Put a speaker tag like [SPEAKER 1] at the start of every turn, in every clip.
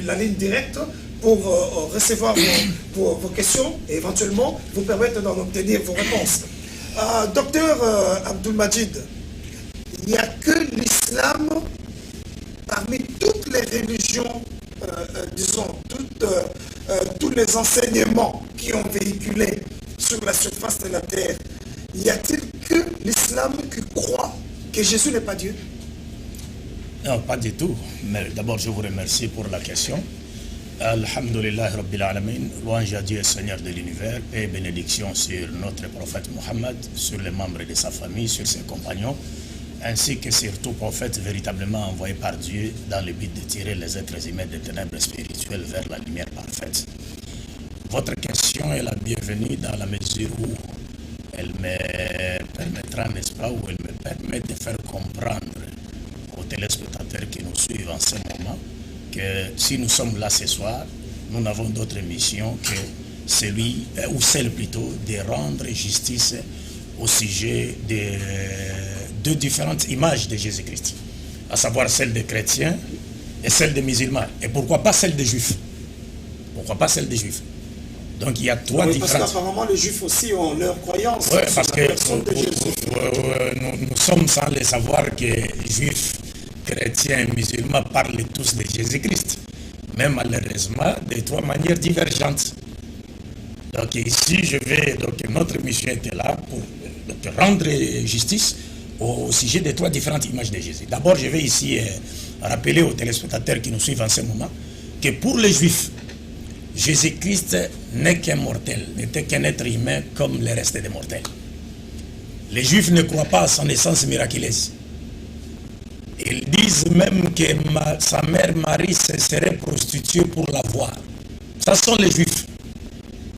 [SPEAKER 1] la ligne directe pour recevoir vos questions et éventuellement vous permettre d'en obtenir vos réponses. Docteur Abdul-Majid, il n'y a que l'islam parmi toutes les religions, disons, tous les enseignements qui ont véhiculé sur la surface de la terre. Y a-t-il que l'islam qui croit que Jésus n'est pas Dieu?
[SPEAKER 2] Non, pas du tout. Mais d'abord, je vous remercie pour la question. Alhamdulillah Rabbil Alamin, louange à Dieu, Seigneur de l'univers, paix et bénédiction sur notre prophète Mohammed, sur les membres de sa famille, sur ses compagnons, ainsi que sur tout prophète véritablement envoyé par Dieu dans le but de tirer les êtres humains des ténèbres spirituelles vers la lumière parfaite. Votre question est la bienvenue dans la mesure où elle me permettra, n'est-ce pas, où elle me permet de faire comprendre aux téléspectateurs qui nous suivent en ce moment que si nous sommes là ce soir, nous n'avons d'autre mission que celui, ou celle plutôt, de rendre justice au sujet de deux différentes images de Jésus-Christ, à savoir celle des chrétiens et celle des musulmans. Et pourquoi pas celle des juifs? Pourquoi pas celle des juifs? Donc il y a trois différentes...
[SPEAKER 1] Parce qu'apparemment les juifs aussi ont leur croyance.
[SPEAKER 2] Oui, parce que nous sommes sans le savoir que juifs, chrétiens et musulmans parlent tous de Jésus-Christ, mais malheureusement de trois manières divergentes. Donc ici, notre mission était là pour rendre justice au sujet des trois différentes images de Jésus. D'abord, je vais ici rappeler aux téléspectateurs qui nous suivent en ce moment que pour les juifs, Jésus-Christ n'est qu'un mortel, n'était qu'un être humain comme le reste des mortels. Les juifs ne croient pas à son naissance miraculeuse. Ils disent même que sa mère Marie se serait prostituée pour la voir. Ça sont les juifs.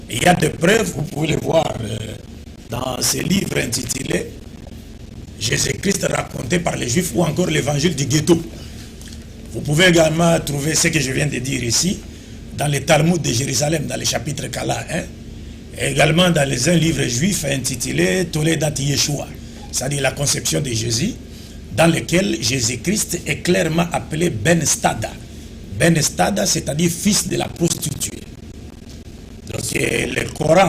[SPEAKER 2] Et il y a des preuves, vous pouvez les voir dans ce livre intitulé Jésus-Christ raconté par les juifs ou encore l'évangile du ghetto. Vous pouvez également trouver ce que je viens de dire ici dans le Talmud de Jérusalem, dans le chapitre Kala 1, et également dans un livre juif intitulé Toledat Yeshua, c'est-à-dire la conception de Jésus, dans lequel Jésus-Christ est clairement appelé Ben Stada. Ben Stada, c'est-à-dire fils de la prostituée. Donc le Coran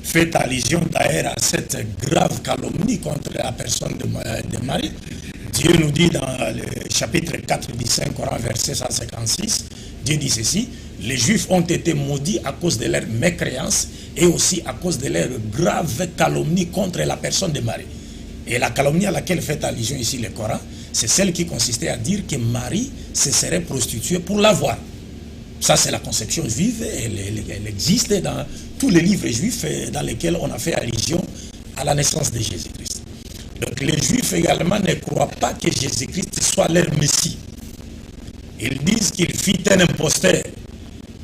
[SPEAKER 2] fait allusion d'ailleurs à cette grave calomnie contre la personne de Marie. Dieu nous dit dans le chapitre 4 du Saint-Coran, verset 156, Dieu dit ceci: les Juifs ont été maudits à cause de leur mécréance et aussi à cause de leur grave calomnie contre la personne de Marie. Et la calomnie à laquelle fait allusion ici le Coran, c'est celle qui consistait à dire que Marie se serait prostituée pour l'avoir. Ça, c'est la conception juive, elle existe dans tous les livres juifs dans lesquels on a fait allusion à la naissance de Jésus-Christ. Donc les Juifs également ne croient pas que Jésus-Christ soit leur Messie. Ils disent qu'il fut un imposteur,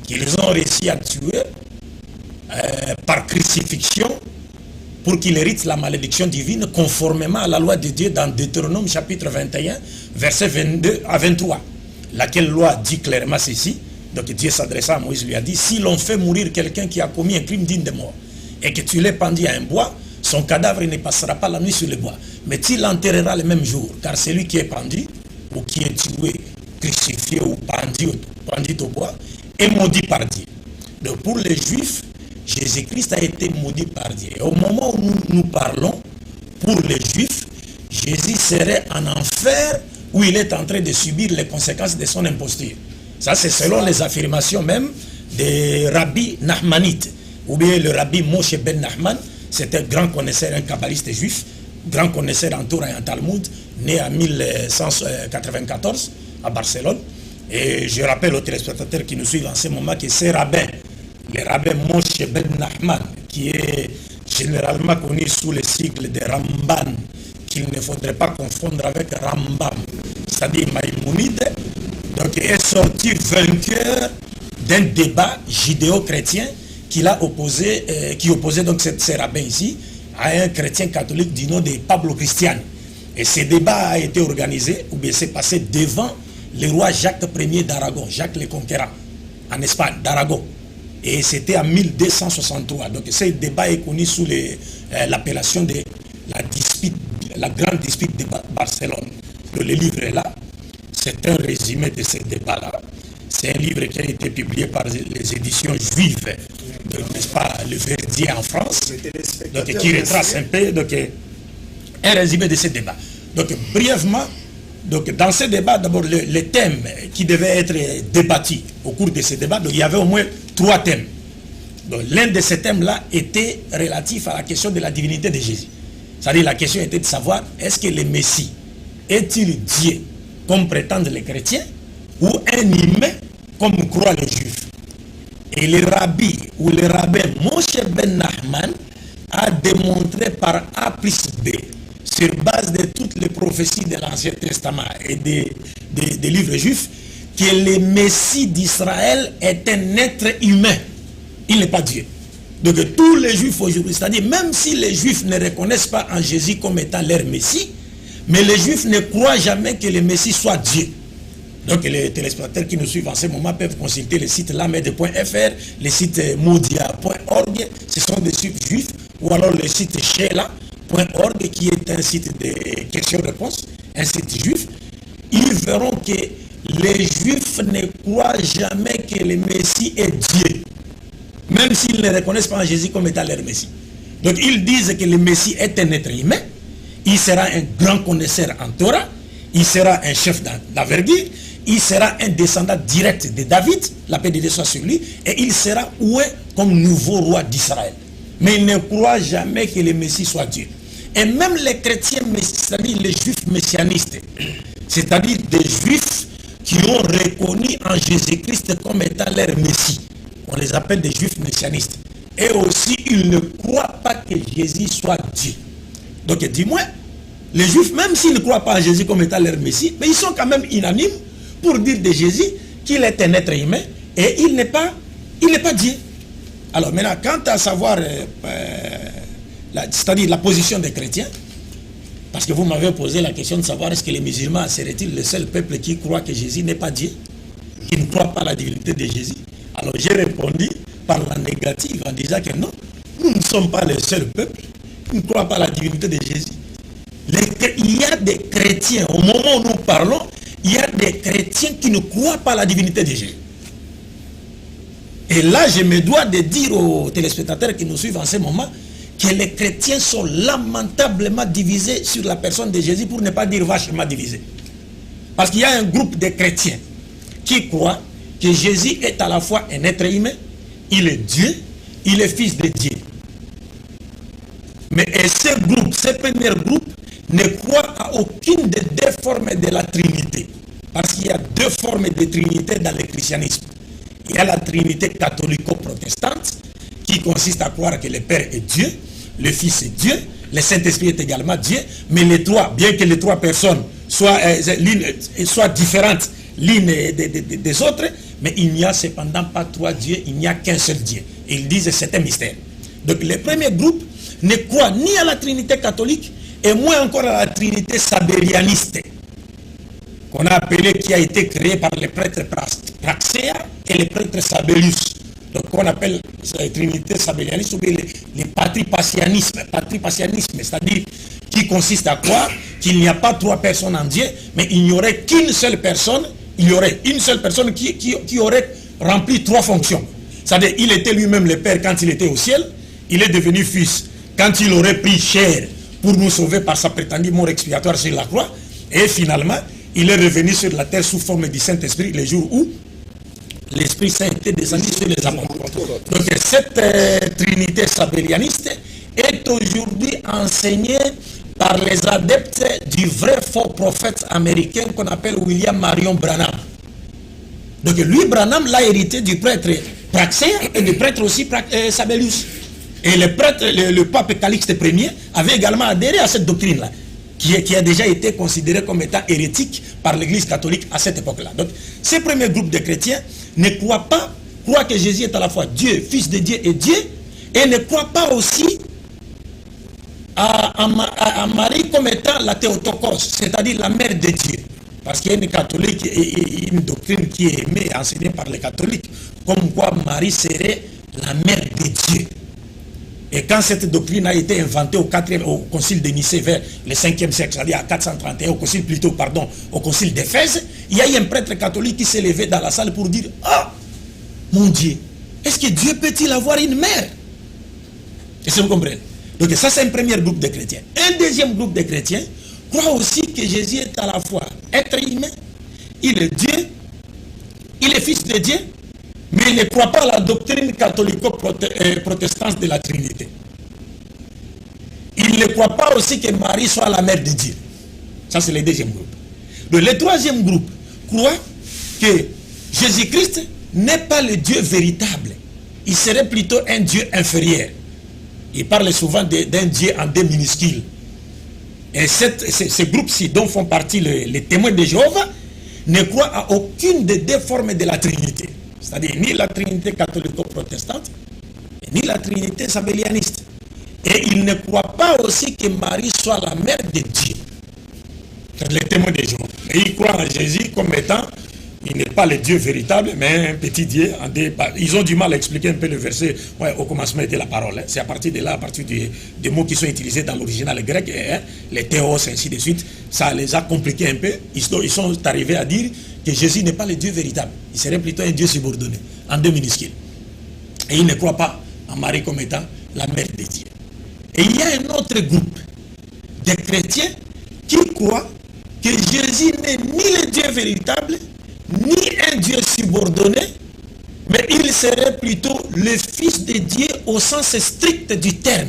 [SPEAKER 2] qu'ils ont réussi à tuer par crucifixion pour qu'il hérite la malédiction divine conformément à la loi de Dieu dans Deutéronome chapitre 21, versets 22 à 23. Laquelle loi dit clairement ceci. Donc Dieu s'adressa à Moïse, lui a dit: si l'on fait mourir quelqu'un qui a commis un crime digne de mort et que tu l'aies pendu à un bois, son cadavre ne passera pas la nuit sur le bois, mais tu l'enterreras le même jour, car celui qui est pendu ou qui est tué, crucifié ou pendu au bois est maudit par Dieu. Donc pour les Juifs, Jésus-Christ a été maudit par Dieu. Et au moment où nous parlons, pour les Juifs, Jésus serait en enfer où il est en train de subir les conséquences de son imposture. Ça, c'est selon les affirmations même des rabbis Nahmanites, ou bien le rabbi Moshe ben Nachman. C'était un grand connaisseur, un kabbaliste juif, grand connaisseur en Torah et en Talmud, né en 1194 à Barcelone. Et je rappelle aux téléspectateurs qui nous suivent en ce moment que ce rabbin, le rabbin Moshe ben Nachman, qui est généralement connu sous le sigle de Ramban, qu'il ne faudrait pas confondre avec Rambam, c'est-à-dire Maïmonide, donc est sorti vainqueur d'un débat judéo-chrétien qui opposait donc ces rabbins ici à un chrétien catholique du nom de Pablo Cristiani. Et ce débat a été organisé, ou bien s'est passé devant le roi Jacques Ier d'Aragon, Jacques le Conquérant, en Espagne, d'Aragon. Et c'était en 1263. Donc ce débat est connu sous l'appellation de la grande dispute de Barcelone. Le livre est là. C'est un résumé de ce débat-là. C'est un livre qui a été publié par les éditions juives, n'est-ce pas, Le Verdier en France, donc, qui retrace un peu un résumé de ce débat. Donc, brièvement, donc, dans ce débat, d'abord, les thèmes qui devaient être débattus au cours de ce débat, donc, il y avait au moins 3 thèmes. L'un de ces thèmes-là était relatif à la question de la divinité de Jésus. C'est-à-dire, la question était de savoir, est-ce que le Messie est-il Dieu, comme prétendent les chrétiens, ou un humain, comme croient les juifs? Et le rabbi, ou le rabbin Moshe Ben Nachman, a démontré par A plus B, sur base de toutes les prophéties de l'Ancien Testament et des livres juifs, que le Messie d'Israël est un être humain. Il n'est pas Dieu. Donc tous les juifs aujourd'hui, c'est-à-dire même si les juifs ne reconnaissent pas en Jésus comme étant leur Messie, mais les juifs ne croient jamais que le Messie soit Dieu. Donc les téléspectateurs qui nous suivent en ce moment peuvent consulter le site lamed.fr, le site modia.org, ce sont des sites juifs, ou alors le site shela.org qui est un site de questions-réponses, un site juif. Ils verront que les juifs ne croient jamais que le Messie est Dieu, même s'ils ne reconnaissent pas en Jésus comme étant leur Messie. Donc ils disent que le Messie est un être humain, il sera un grand connaisseur en Torah, il sera un chef d'envergure, il sera un descendant direct de David, la paix de Dieu soit sur lui, et il sera oué comme nouveau roi d'Israël. Mais il ne croit jamais que le Messie soit Dieu. Et même les chrétiens, c'est-à-dire les juifs messianistes, c'est-à-dire des juifs qui ont reconnu en Jésus-Christ comme étant leur Messie, on les appelle des juifs messianistes. Et aussi, ils ne croient pas que Jésus soit Dieu. Donc, dis-moi, les juifs, même s'ils ne croient pas en Jésus comme étant leur Messie, mais ils sont quand même unanimes pour dire de Jésus qu'il est un être humain et il n'est pas Dieu. Alors maintenant, quant à savoir, c'est-à-dire la position des chrétiens, parce que vous m'avez posé la question de savoir est-ce que les musulmans seraient-ils le seul peuple qui croit que Jésus n'est pas Dieu, qui ne croit pas à la divinité de Jésus? Alors j'ai répondu par la négative en disant que non, nous ne sommes pas le seul peuple qui ne croit pas à la divinité de Jésus. Il y a des chrétiens, au moment où nous parlons, il y a des chrétiens qui ne croient pas à la divinité de Jésus. Et là, je me dois de dire aux téléspectateurs qui nous suivent en ce moment que les chrétiens sont lamentablement divisés sur la personne de Jésus, pour ne pas dire vachement divisés. Parce qu'il y a un groupe de chrétiens qui croient que Jésus est à la fois un être humain, il est Dieu, il est fils de Dieu. Mais ce premier groupe ne croit à aucune des 2 formes de la Trinité. Parce qu'il y a 2 formes de Trinité dans le christianisme. Il y a la Trinité catholico-protestante, qui consiste à croire que le Père est Dieu, le Fils est Dieu, le Saint-Esprit est également Dieu, mais les 3, bien que les 3 personnes soient différentes l'une des autres, mais il n'y a cependant pas 3 dieux, il n'y a qu'un seul Dieu. Et ils disent que c'est un mystère. Donc le premier groupe ne croit ni à la Trinité catholique, et moins encore à la Trinité sabérianiste, qu'on a appelée, qui a été créée par les prêtres Praxéa et les prêtres Sabellius. Donc on appelle la Trinité sabérianiste ou bien le patripassianisme, c'est-à-dire qui consiste à croire qu'il n'y a pas 3 personnes en Dieu, mais il n'y aurait qu'une seule personne, il y aurait une seule personne qui aurait rempli 3 fonctions. C'est-à-dire il était lui-même le Père quand il était au ciel, il est devenu Fils quand il aurait pris chair pour nous sauver par sa prétendue mort expiatoire sur la croix, et finalement il est revenu sur la terre sous forme du Saint-Esprit le jour où l'Esprit Saint était descendu sur les apôtres. Donc cette Trinité sabérianiste est aujourd'hui enseignée par les adeptes du vrai faux prophète américain qu'on appelle William Marion Branham. Donc lui, Branham, l'a hérité du prêtre Praxéa et du prêtre aussi Sabellius. Et le pape Calixte Ier avait également adhéré à cette doctrine-là, qui a déjà été considérée comme étant hérétique par l'Église catholique à cette époque-là. Donc ces premiers groupes de chrétiens ne croient que Jésus est à la fois Dieu, Fils de Dieu et Dieu, et ne croient pas aussi à Marie comme étant la Théotokos, c'est-à-dire la mère de Dieu. Parce qu'il y a une catholique et une doctrine qui est aimée et enseignée par les catholiques, comme quoi Marie serait la mère de Dieu. Et quand cette doctrine a été inventée au concile de Nicée vers le 5e siècle, c'est-à-dire à 431, au concile d'Éphèse, Il y a eu un prêtre catholique qui s'est levé dans la salle pour dire, ah, mon Dieu, est-ce que Dieu peut-il avoir une mère? Est-ce que vous comprenez? Donc ça, c'est un premier groupe de chrétiens. Un deuxième groupe de chrétiens croit aussi que Jésus est à la fois être humain, il est Dieu, il est fils de Dieu, mais il ne croit pas à la doctrine catholico-protestante de la Trinité. Il ne croit pas aussi que Marie soit la mère de Dieu. Ça, c'est le deuxième groupe. Donc, le troisième groupe croit que Jésus-Christ n'est pas le Dieu véritable. Il serait plutôt un Dieu inférieur. Il parle souvent d'un Dieu en deux minuscules. Et ce groupe-ci, dont font partie les témoins de Jéhovah, ne croit à aucune des deux formes de la Trinité. C'est-à-dire ni la Trinité catholico-protestante, ni la Trinité sabellianiste. Et il ne croit pas aussi que Marie soit la mère de Dieu. C'est les témoins de Jéhovah. Mais il croit en Jésus comme étant, il n'est pas le Dieu véritable, mais un petit Dieu. Ils ont du mal à expliquer un peu le verset. Ouais, au commencement était la parole. Hein. C'est à partir de là, à partir des mots qui sont utilisés dans l'original grec, hein, les théos, ainsi de suite, ça les a compliqués un peu. Ils sont arrivés à dire que Jésus n'est pas le Dieu véritable. Il serait plutôt un Dieu subordonné, en deux minuscules. Et il ne croit pas en Marie comme étant la mère de Dieu. Et il y a un autre groupe de chrétiens qui croient que Jésus n'est ni le Dieu véritable, ni un Dieu subordonné, mais il serait plutôt le Fils de Dieu au sens strict du terme.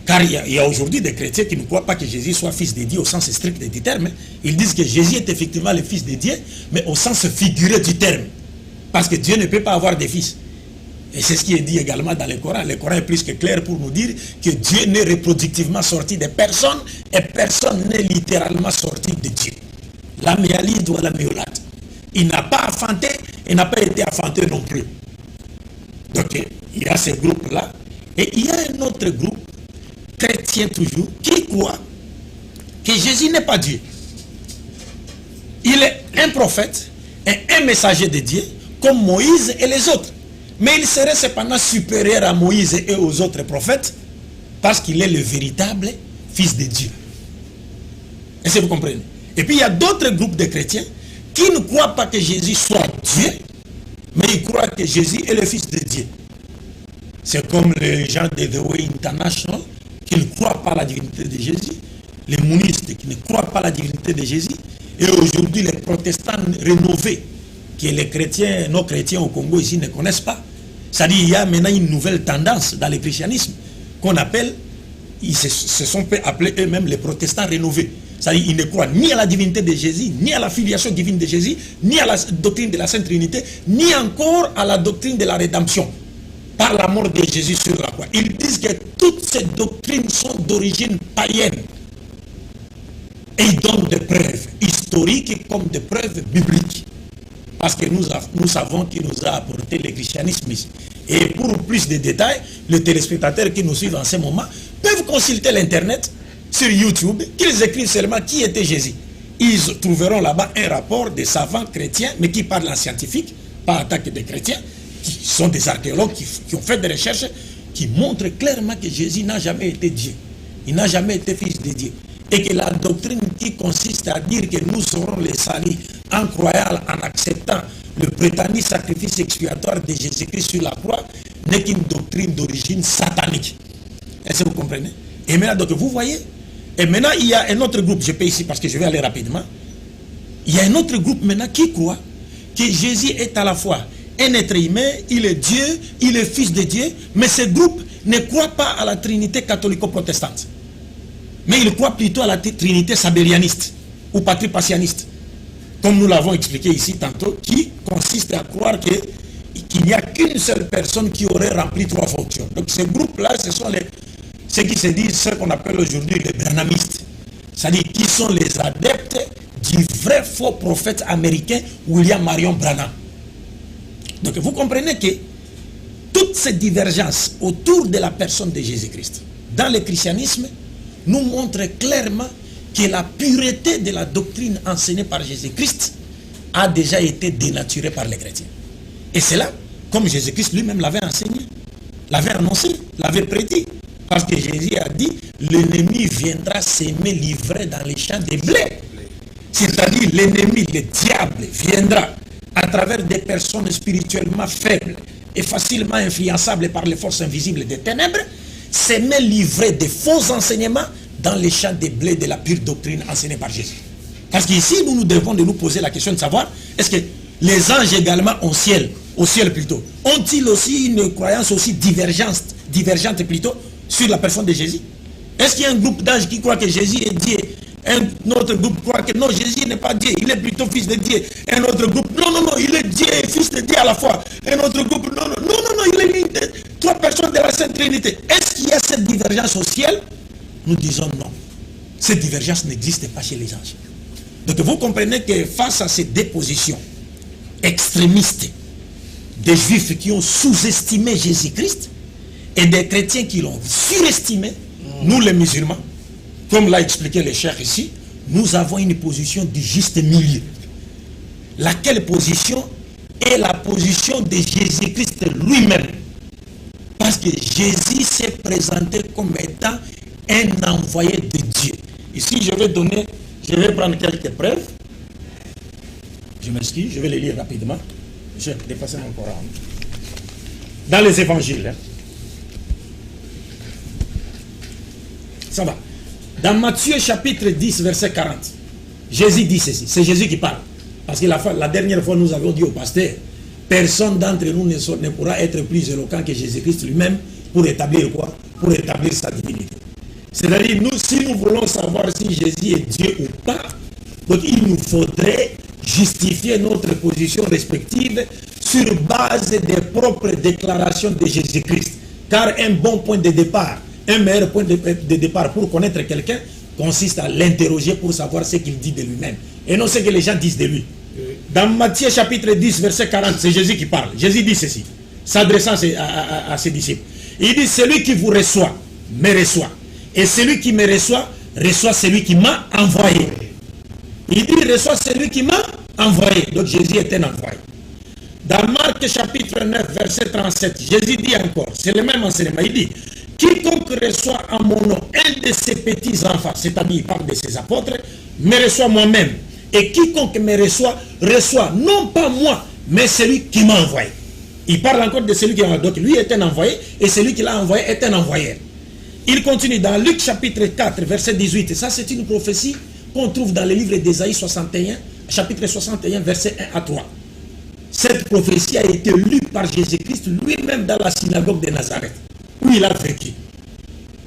[SPEAKER 2] Car il y a aujourd'hui des chrétiens qui ne croient pas que Jésus soit Fils de Dieu au sens strict du terme. Ils disent que Jésus est effectivement le Fils de Dieu, mais au sens figuré du terme. Parce que Dieu ne peut pas avoir de fils. Et c'est ce qui est dit également dans le Coran. Le Coran est plus que clair pour nous dire que Dieu n'est reproductivement sorti de personne et personne n'est littéralement sorti de Dieu. L'âme yalid ou l'âme yolad. Il n'a pas enfanté et n'a pas été enfanté non plus. Donc il y a ce groupe-là. Et il y a un autre groupe, chrétien toujours, qui croit que Jésus n'est pas Dieu. Il est un prophète et un messager de Dieu, comme Moïse et les autres. Mais il serait cependant supérieur à Moïse et aux autres prophètes parce qu'il est le véritable Fils de Dieu. Est-ce que vous comprenez? Et puis il y a d'autres groupes de chrétiens qui ne croient pas que Jésus soit Dieu, mais ils croient que Jésus est le Fils de Dieu. C'est comme les gens de The Way International qui ne croient pas à la divinité de Jésus, les monistes qui ne croient pas à la divinité de Jésus, et aujourd'hui les protestants rénovés que les chrétiens, nos chrétiens au Congo ici ne connaissent pas. C'est-à-dire qu'il y a maintenant une nouvelle tendance dans le christianisme qu'on appelle, ils se sont appelés eux-mêmes les protestants rénovés. C'est-à-dire qu'ils ne croient ni à la divinité de Jésus, ni à la filiation divine de Jésus, ni à la doctrine de la Sainte Trinité, ni encore à la doctrine de la rédemption par la mort de Jésus sur la croix. Ils disent que toutes ces doctrines sont d'origine païenne. Et ils donnent des preuves historiques comme des preuves bibliques. Parce que nous savons qui nous a apporté le christianisme ici. Et pour plus de détails, les téléspectateurs qui nous suivent en ce moment peuvent consulter l'internet sur YouTube, qu'ils écrivent seulement qui était Jésus. Ils trouveront là-bas un rapport des savants chrétiens, mais qui parlent en scientifique, pas en tant que des chrétiens, qui sont des archéologues, qui ont fait des recherches, qui montrent clairement que Jésus n'a jamais été Dieu. Il n'a jamais été Fils de Dieu. Et que la doctrine qui consiste à dire que nous serons les salis en croyant, en acceptant le prétendu sacrifice expiatoire de Jésus-Christ sur la croix, n'est qu'une doctrine d'origine satanique. Est-ce que vous comprenez? Et maintenant, donc, vous voyez, et maintenant, il y a un autre groupe, je paie ici parce que je vais aller rapidement. Il y a un autre groupe maintenant qui croit que Jésus est à la fois un être humain, il est Dieu, il est Fils de Dieu, mais ce groupe ne croit pas à la Trinité catholico-protestante. Mais il croit plutôt à la Trinité sabellianiste ou patripassianiste, comme nous l'avons expliqué ici tantôt, qui consiste à croire qu'il n'y a qu'une seule personne qui aurait rempli trois fonctions. Donc ce groupe-là, ce sont ceux qui se disent ce qu'on appelle aujourd'hui les branhamistes, c'est-à-dire qui sont les adeptes du vrai faux prophète américain William Marion Branham. Donc vous comprenez que toutes ces divergences autour de la personne de Jésus-Christ dans le christianisme nous montrent clairement que la pureté de la doctrine enseignée par Jésus-Christ a déjà été dénaturée par les chrétiens. Et c'est là, comme Jésus-Christ lui-même l'avait enseigné, l'avait annoncé, l'avait prédit. Parce que Jésus a dit, l'ennemi viendra s'aimer livré dans les champs de blé. C'est-à-dire l'ennemi, le diable, viendra à travers des personnes spirituellement faibles et facilement influençables par les forces invisibles des ténèbres, s'aimer livrer de faux enseignements dans les champs des blés de la pure doctrine enseignée par Jésus. Parce qu'ici, nous devons de nous poser la question de savoir, est-ce que les anges également au ciel plutôt, ont-ils aussi une croyance aussi divergente plutôt sur la personne de Jésus? Est-ce qu'il y a un groupe d'anges qui croit que Jésus est Dieu? Un autre groupe croit que non, Jésus n'est pas Dieu, il est plutôt fils de Dieu. Un autre groupe, non, il est Dieu et fils de Dieu à la fois. Un autre groupe, non, il est l'une des trois personnes de la Sainte Trinité. Est-ce qu'il y a cette divergence au ciel? Nous disons non. Cette divergence n'existe pas chez les anges. Donc vous comprenez que face à ces dépositions extrémistes des juifs qui ont sous-estimé Jésus-Christ et des chrétiens qui l'ont surestimé, nous les musulmans, comme l'a expliqué le cheikh ici, nous avons une position du juste milieu. Laquelle position est la position de Jésus-Christ lui-même. Parce que Jésus s'est présenté comme étant un envoyé de Dieu. Ici, je vais prendre quelques preuves. Je m'excuse, je vais les lire rapidement. Je vais dépasser mon Coran. Dans les évangiles. Ça va. Dans Matthieu chapitre 10, verset 40, Jésus dit ceci. C'est Jésus qui parle. Parce que la dernière fois, nous avons dit au pasteur, personne d'entre nous ne pourra être plus éloquent que Jésus-Christ lui-même pour établir quoi? Pour établir sa divinité. C'est-à-dire, si nous voulons savoir si Jésus est Dieu ou pas, donc il nous faudrait justifier notre position respective sur base des propres déclarations de Jésus-Christ. Car un bon point de départ, un meilleur point de départ pour connaître quelqu'un consiste à l'interroger pour savoir ce qu'il dit de lui-même et non ce que les gens disent de lui. Dans Matthieu chapitre 10 verset 40, c'est Jésus qui parle. Jésus dit ceci, s'adressant à ses disciples. Il dit, celui qui vous reçoit, me reçoit. Et celui qui me reçoit, reçoit celui qui m'a envoyé. Il dit, reçoit celui qui m'a envoyé. Donc Jésus est un envoyé. Dans Marc chapitre 9 verset 37, Jésus dit encore, c'est le même enseignement, il dit, quiconque reçoit en mon nom un de ses petits enfants, c'est-à-dire il parle de ses apôtres, me reçoit moi-même. Et quiconque me reçoit, reçoit non pas moi, mais celui qui m'a envoyé. Il parle encore de celui qui m'a envoyé. Donc lui est un envoyé et celui qui l'a envoyé est un envoyeur. Il continue dans Luc chapitre 4 verset 18. Ça c'est une prophétie qu'on trouve dans le livre d'Ésaïe 61, chapitre 61 verset 1 à 3. Cette prophétie a été lue par Jésus-Christ lui-même dans la synagogue de Nazareth, où il a vécu.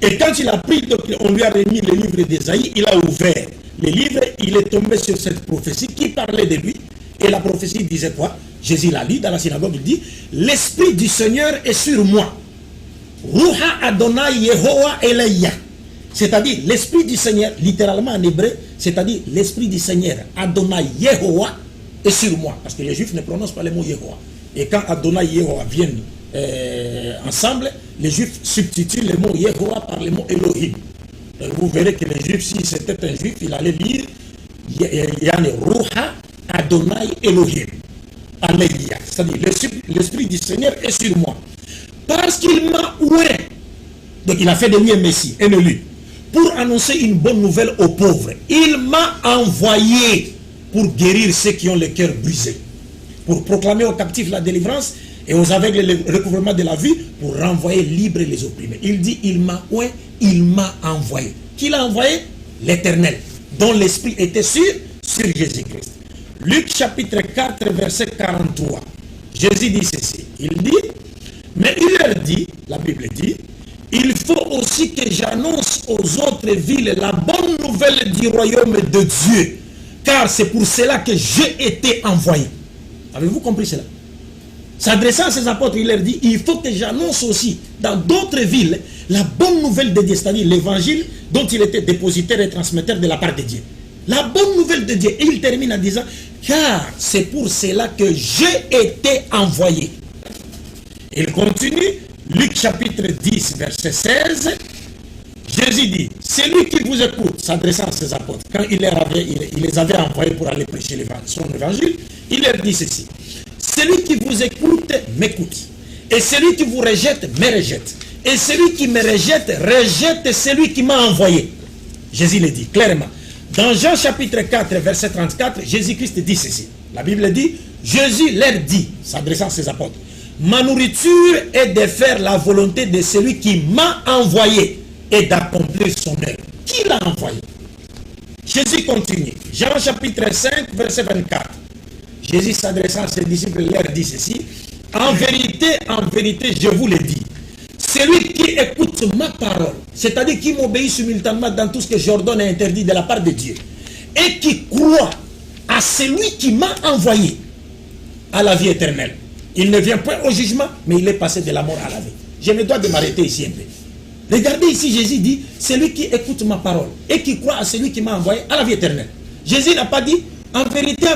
[SPEAKER 2] Et quand il a pris, on lui a remis le livre d'Ésaïe, il a ouvert le livre, il est tombé sur cette prophétie qui parlait de lui. Et la prophétie disait quoi? Jésus l'a lu dans la synagogue, il dit, l'Esprit du Seigneur est sur moi. Ruha Adonai Yehowa Eleya. C'est-à-dire l'Esprit du Seigneur, littéralement en hébreu, c'est-à-dire l'Esprit du Seigneur, Adonai Yehowa, est sur moi. Parce que les Juifs ne prononcent pas le mot Yehowa. Et quand Adonai Yehowa viennent ensemble, les Juifs substituent le mot Yehowa par le mot Elohim. Vous verrez que les Juifs, si c'était un Juif, il allait lire Yane Ruha Adonai Elohim. Alléluia. C'est-à-dire l'Esprit du Seigneur est sur moi. Parce qu'il m'a oué. Donc il a fait de lui un Messie, un élu. Pour annoncer une bonne nouvelle aux pauvres. Il m'a envoyé pour guérir ceux qui ont le cœur brisé. Pour proclamer aux captifs la délivrance et aux aveugles le recouvrement de la vue, pour renvoyer libres les opprimés. Il dit, il m'a oué, il m'a envoyé. Qui l'a envoyé? L'Éternel, dont l'Esprit était sur Jésus-Christ. Luc chapitre 4, verset 43. Jésus dit ceci. Il dit, mais il leur dit, la Bible dit, il faut aussi que j'annonce aux autres villes la bonne nouvelle du royaume de Dieu. Car c'est pour cela que j'ai été envoyé. Avez-vous compris cela? S'adressant à ses apôtres, il leur dit, il faut que j'annonce aussi dans d'autres villes la bonne nouvelle de Dieu, c'est-à-dire l'évangile dont il était dépositaire et transmetteur de la part de Dieu. La bonne nouvelle de Dieu. Et il termine en disant, car c'est pour cela que j'ai été envoyé. Il continue, Luc chapitre 10, verset 16, Jésus dit, celui qui vous écoute, s'adressant à ses apôtres, quand il les avait envoyés pour aller prêcher son évangile, il leur dit ceci, celui qui vous écoute, m'écoute, et celui qui vous rejette, me rejette, et celui qui me rejette, rejette celui qui m'a envoyé. Jésus le dit clairement. Dans Jean chapitre 4, verset 34, Jésus-Christ dit ceci. La Bible dit, Jésus leur dit, s'adressant à ses apôtres, ma nourriture est de faire la volonté de celui qui m'a envoyé et d'accomplir son œuvre. Qui l'a envoyé? Jésus continue. Jean chapitre 5, verset 24. Jésus s'adressant à ses disciples leur dit ceci. En vérité, je vous le dis. Celui qui écoute ma parole, c'est-à-dire qui m'obéit simultanément dans tout ce que j'ordonne et interdit de la part de Dieu, et qui croit à celui qui m'a envoyé, à la vie éternelle. Il ne vient point au jugement, mais il est passé de la mort à la vie. Je me dois de m'arrêter ici un peu. Regardez ici, Jésus dit, celui qui écoute ma parole et qui croit à celui qui m'a envoyé, à la vie éternelle. Jésus n'a pas dit, en vérité,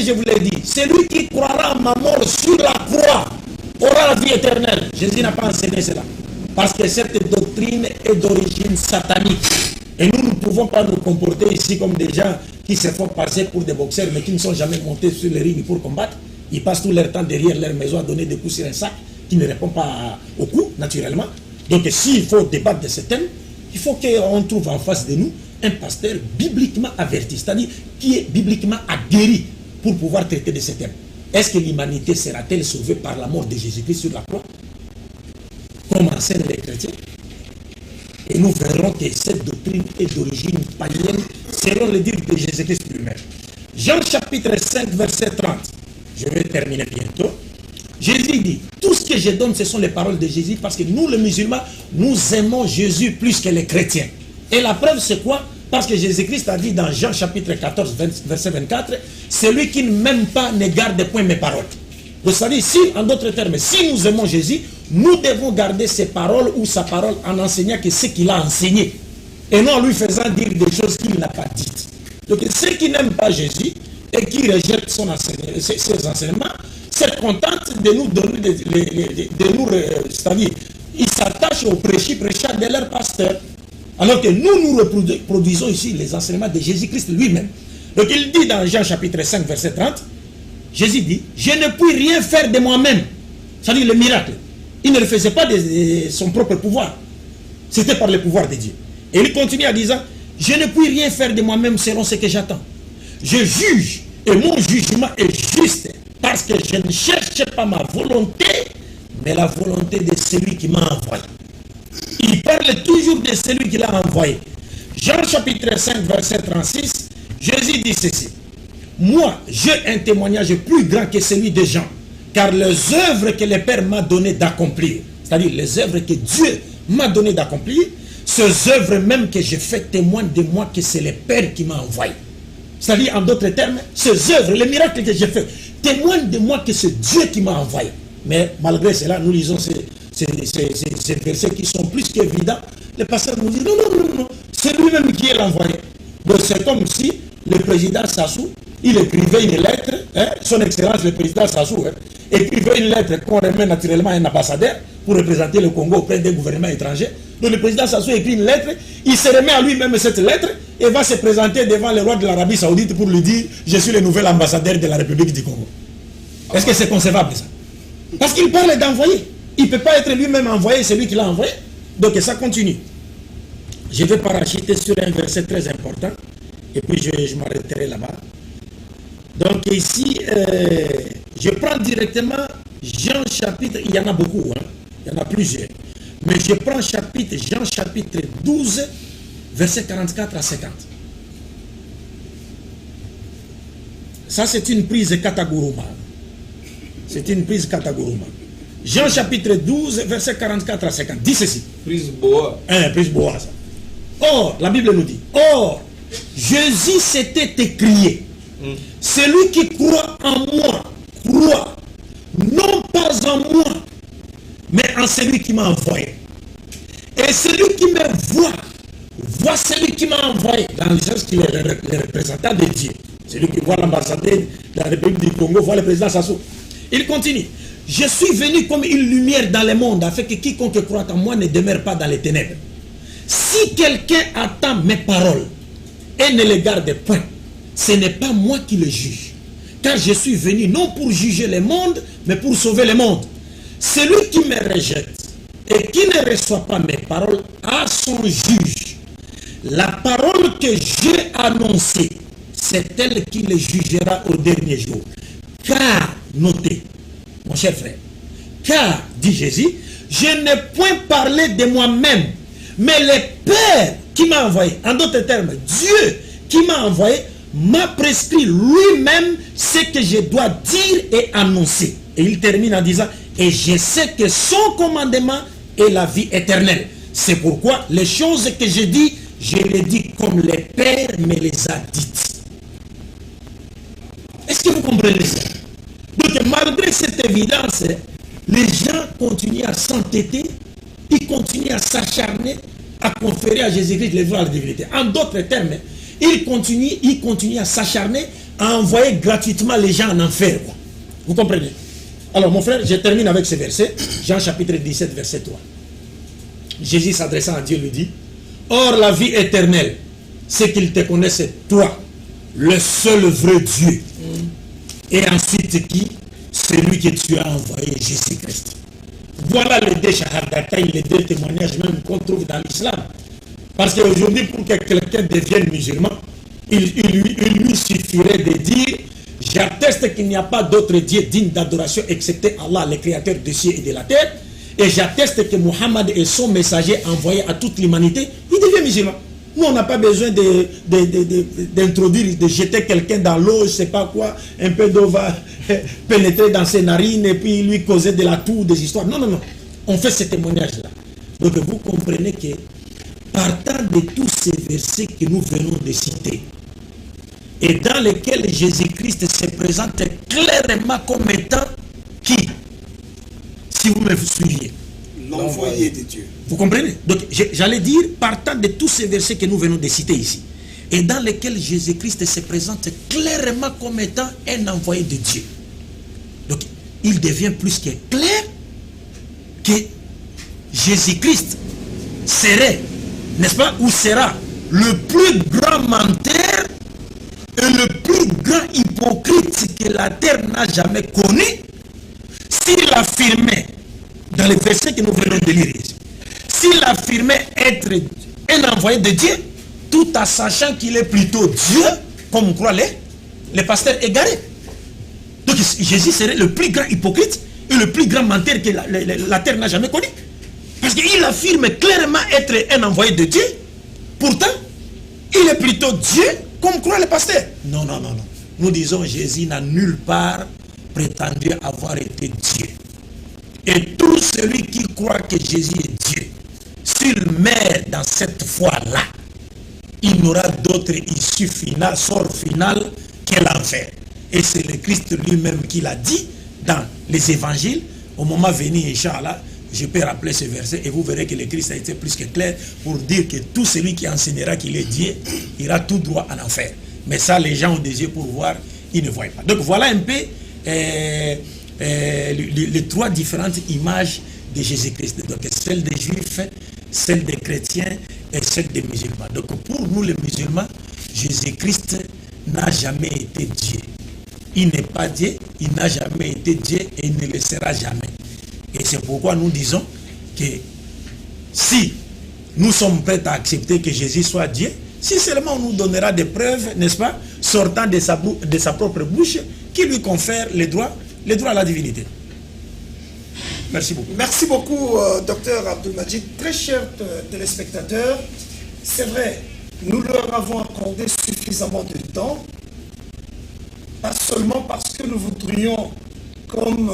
[SPEAKER 2] je vous l'ai dit, celui qui croira à ma mort sur la croix aura la vie éternelle. Jésus n'a pas enseigné cela. Parce que cette doctrine est d'origine satanique. Et nous ne pouvons pas nous comporter ici comme des gens qui se font passer pour des boxeurs, mais qui ne sont jamais montés sur le ring pour combattre. Ils passent tout leur temps derrière leur maison à donner des coups sur un sac qui ne répond pas au coup, naturellement. Donc s'il faut débattre de ce thème, il faut qu'on trouve en face de nous un pasteur bibliquement averti, c'est-à-dire qui est bibliquement aguerri pour pouvoir traiter de ce thème. Est-ce que l'humanité sera-t-elle sauvée par la mort de Jésus-Christ sur la croix, comme enseignent les chrétiens? Et nous verrons que cette doctrine est d'origine païenne, selon le dire de Jésus-Christ lui-même. Jean chapitre 5, verset 30. Je vais terminer bientôt. Jésus dit, tout ce que je donne, ce sont les paroles de Jésus, parce que nous, les musulmans, nous aimons Jésus plus que les chrétiens. Et la preuve, c'est quoi? Parce que Jésus-Christ a dit dans Jean chapitre 14, verset 24, celui qui ne m'aime pas ne garde point mes paroles. C'est-à-dire, si, en d'autres termes, si nous aimons Jésus, nous devons garder ses paroles ou sa parole en enseignant que ce qu'il a enseigné. Et non en lui faisant dire des choses qu'il n'a pas dites. Donc ceux qui n'aiment pas Jésus et qui rejettent ses enseignements, se contentent de nous donner, c'est-à-dire, ils s'attachent au prêchant de leur pasteur. Alors que nous reproduisons ici les enseignements de Jésus-Christ lui-même. Donc il dit dans Jean chapitre 5, verset 30, Jésus dit, je ne puis rien faire de moi-même. C'est-à-dire le miracle. Il ne le faisait pas de son propre pouvoir. C'était par le pouvoir de Dieu. Et il continue en disant, je ne puis rien faire de moi-même selon ce que j'attends. Je juge et mon jugement est juste parce que je ne cherche pas ma volonté, mais la volonté de celui qui m'a envoyé. Il parle toujours de celui qui l'a envoyé. Jean chapitre 5, verset 36, Jésus dit ceci. Moi, j'ai un témoignage plus grand que celui de Jean, car les œuvres que le Père m'a donné d'accomplir, c'est-à-dire les œuvres que Dieu m'a donné d'accomplir, ces œuvres même que j'ai fait témoignent de moi que c'est le Père qui m'a envoyé. C'est-à-dire, en d'autres termes, ces œuvres, les miracles que j'ai fait, témoignent de moi que c'est Dieu qui m'a envoyé. Mais malgré cela, nous lisons ces versets qui sont plus qu'évidents. Le pasteur nous dit, non, c'est lui-même qui est l'envoyé. Donc c'est comme si le président Sassou, il écrivait une lettre, son excellence le président Sassou, écrivait une lettre qu'on remet naturellement à un ambassadeur pour représenter le Congo auprès des gouvernements étrangers. Donc le président Sassou écrit une lettre, il se remet à lui-même cette lettre et va se présenter devant le roi de l'Arabie Saoudite pour lui dire, je suis le nouvel ambassadeur de la République du Congo. Est-ce que c'est concevable ça? Parce qu'il parle d'envoyer. Il ne peut pas être lui-même envoyé, c'est lui qui l'a envoyé. Donc ça continue. Je vais parachuter sur un verset très important. Et puis je m'arrêterai là-bas. Donc ici, je prends directement Jean chapitre, il y en a beaucoup, il y en a plusieurs. Mais je prends Jean chapitre 12, verset 44 à 50. Ça c'est une prise Kataguruma. C'est une prise Kataguruma. Jean chapitre 12, verset 44 à 50. Dit ceci.
[SPEAKER 3] Prise bois.
[SPEAKER 2] Prise bois, ça. Or, la Bible nous dit, or, Jésus s'était écrié, celui qui croit en moi, croit, non pas en moi, mais en celui qui m'a envoyé. Et celui qui me voit celui qui m'a envoyé, dans le sens qu'il est le représentant de Dieu. Celui qui voit l'ambassadeur de la République du Congo, voit le président Sassou. Il continue. Je suis venu comme une lumière dans le monde, afin que quiconque croit en moi ne demeure pas dans les ténèbres. Si quelqu'un attend mes paroles et ne les garde point, ce n'est pas moi qui le juge. Car je suis venu non pour juger le monde, mais pour sauver le monde. Celui qui me rejette et qui ne reçoit pas mes paroles a son juge.
[SPEAKER 3] La parole que j'ai annoncée, c'est elle qui les jugera au dernier jour. Car, notez, mon cher frère, car, dit Jésus, je n'ai point parlé de moi-même, mais le Père qui m'a envoyé, en d'autres termes, Dieu qui m'a envoyé, m'a prescrit lui-même ce que je dois dire et annoncer. Et il termine en disant, et je sais que son commandement est la vie éternelle. C'est pourquoi les choses que je dis, je les dis comme le Père me les a dites. Est-ce que vous comprenez ça? Donc malgré cette évidence, les gens continuent à s'entêter, ils continuent à s'acharner, à conférer à Jésus-Christ les droits à la divinité. En d'autres termes, ils continuent à s'acharner, à envoyer gratuitement les gens en enfer. Vous comprenez? Alors mon frère, je termine avec ce verset, Jean chapitre 17, verset 3. Jésus s'adressant à Dieu lui dit, or la vie éternelle, c'est qu'ils te connaissent toi, le seul vrai Dieu. Et ensuite qui? Celui que tu as envoyé, Jésus-Christ. Voilà les deux shahadatayn, les deux témoignages même qu'on trouve dans l'islam. Parce qu'aujourd'hui, pour que quelqu'un devienne musulman, il lui suffirait de dire, j'atteste qu'il n'y a pas d'autre Dieu digne d'adoration excepté Allah, le créateur des cieux et de la terre. Et j'atteste que Muhammad est son messager envoyé à toute l'humanité. Il devient musulman. Nous, on n'a pas besoin d'introduire, de jeter quelqu'un dans l'eau, je ne sais pas quoi, un peu d'eau va pénétrer dans ses narines et puis lui causer de la toux, des histoires. Non, non, non. On fait ce témoignage-là. Donc vous comprenez que, partant de tous ces versets que nous venons de citer, et dans lesquels Jésus-Christ se présente clairement comme étant qui? Si vous me suiviez.
[SPEAKER 1] L'envoyé de Dieu.
[SPEAKER 3] Vous comprenez? Donc, j'allais dire, partant de tous ces versets que nous venons de citer ici, et dans lesquels Jésus-Christ se présente clairement comme étant un envoyé de Dieu. Donc, il devient plus que clair que Jésus-Christ serait, n'est-ce pas, ou sera le plus grand menteur et le plus grand hypocrite que la terre n'a jamais connu, s'il affirmait, dans les versets que nous venons de lire ici, s'il affirmait être un envoyé de Dieu, tout en sachant qu'il est plutôt Dieu, comme croient les pasteurs égarés. Donc Jésus serait le plus grand hypocrite et le plus grand menteur que la terre n'a jamais connu. Parce qu'il affirme clairement être un envoyé de Dieu, pourtant, il est plutôt Dieu, comme croient les pasteurs. Non, non, non, non. Nous disons Jésus n'a nulle part prétendu avoir été Dieu. Et tout celui qui croit que Jésus est Dieu, s'il meurt dans cette foi-là, il n'aura d'autre issue finale, sort final que l'enfer. Et c'est le Christ lui-même qui l'a dit dans les évangiles. Au moment venu, Inch'Allah, je peux rappeler ce verset et vous verrez que le Christ a été plus que clair pour dire que tout celui qui enseignera qu'il est Dieu ira tout droit en enfer. Mais ça, les gens ont des yeux pour voir, ils ne voient pas. Donc voilà un peu les trois différentes images de Jésus-Christ. Donc celle des Juifs, celle des chrétiens et celle des musulmans. Donc pour nous les musulmans, Jésus-Christ n'a jamais été Dieu. Il n'est pas Dieu, il n'a jamais été Dieu et il ne le sera jamais. Et c'est pourquoi nous disons que si nous sommes prêts à accepter que Jésus soit Dieu, si seulement on nous donnera des preuves, n'est-ce pas, sortant de sa propre bouche, qui lui confèrent les droits à la divinité. Merci beaucoup.
[SPEAKER 1] Merci beaucoup, docteur Abdul-Majid. Très chers téléspectateurs, c'est vrai, nous leur avons accordé suffisamment de temps, pas seulement parce que nous voudrions, comme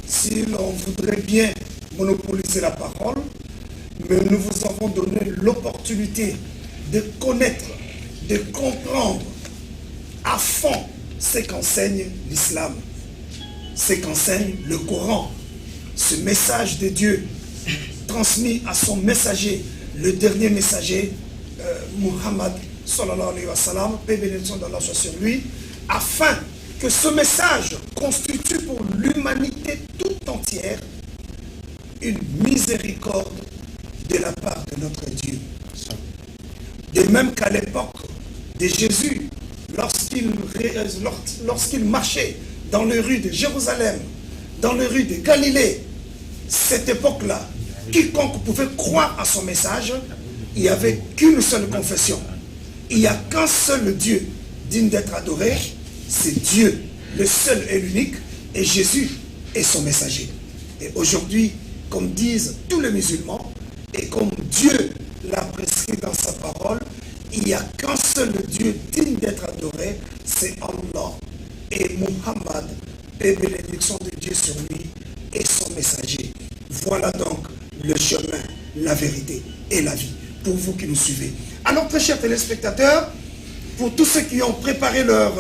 [SPEAKER 1] si l'on voudrait bien monopoliser la parole, mais nous vous avons donné l'opportunité de connaître, de comprendre à fond ce qu'enseigne l'islam, ce qu'enseigne le Coran, ce message de Dieu transmis à son messager, le dernier messager, Muhammad sallallahu alayhi wa sallam, paix et bénédiction d'Allah soit sur lui, afin que ce message constitue pour l'humanité toute entière une miséricorde de la part de notre Dieu. De même qu'à l'époque de Jésus, lorsqu'il marchait dans les rues de Jérusalem, dans les rues de Galilée, cette époque-là, quiconque pouvait croire à son message il n'y avait qu'une seule confession. Il n'y a qu'un seul Dieu digne d'être adoré, c'est Dieu, le seul et l'unique, et Jésus est son messager. Et aujourd'hui, comme disent tous les musulmans, et comme Dieu l'a prescrit dans sa parole, il n'y a qu'un seul Dieu digne d'être adoré, c'est Allah. Et Muhammad, paix et bénédiction de Dieu sur lui, est son messager. Voilà donc le chemin, la vérité et la vie, pour vous qui nous suivez. Alors, très chers téléspectateurs, pour tous ceux qui ont préparé leur